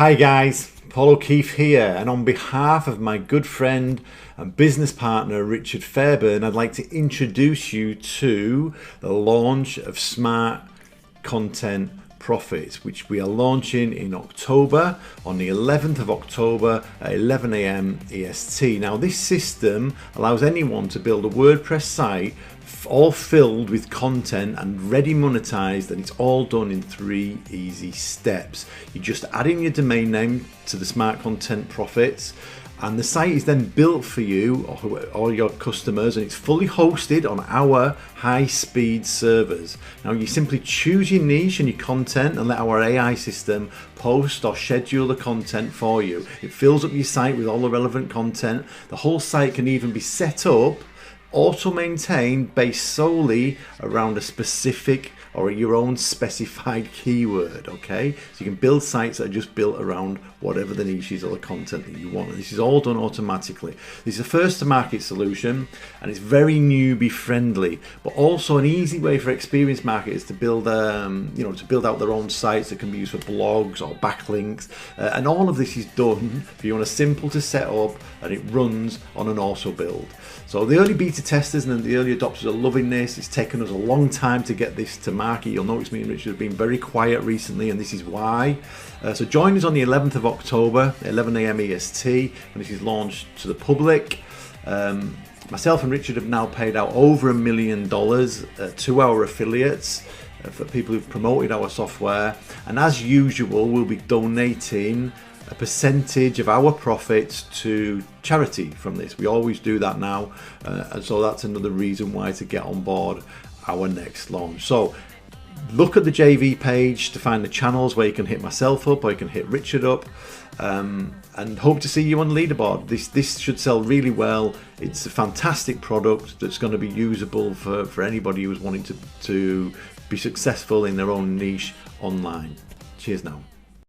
Hi guys, Paul O'Keefe here, and on behalf of my good friend and business partner Richard Fairburn, I'd like to introduce you to the launch of Smart Content Profits, which we are launching in October, on the 11th of October at 11 AM EST. Now this system allows anyone to build a WordPress site all filled with content and ready monetized, and it's all done in 3 easy steps. You just add in your domain name to the Smart Content Profits, and the site is then built for you or your customers, and it's fully hosted on our high-speed servers. Now you simply choose your niche and your content and let our AI system post or schedule the content for you. It fills up your site with all the relevant content. The whole site can even be set up auto-maintained based solely around a specific or your own specified keyword. Okay, so you can build sites that are just built around whatever the niche is or the content that you want, and this is all done automatically. This is a first to market solution, and it's very newbie friendly, but also an easy way for experienced marketers to build to build out their own sites that can be used for blogs or backlinks, and all of this is done for you on a simple to set up, and it runs on an auto build. So the early beta testers and the early adopters are loving this. It's taken us a long time to get this to market. You'll notice me and Richard have been very quiet recently, and this is why. So join us on the 11th of October, 11 AM EST, when this is launched to the public. Myself and Richard have now paid out over $1 million to our affiliates for people who've promoted our software, and as usual we'll be donating a percentage of our profits to charity from this. We always do that now, and so that's another reason why to get on board our next launch. So look at the JV page to find the channels where you can hit myself up or you can hit Richard up, and hope to see you on leaderboard. This should sell really well. It's a fantastic product that's going to be usable for anybody who's wanting to be successful in their own niche online. Cheers now.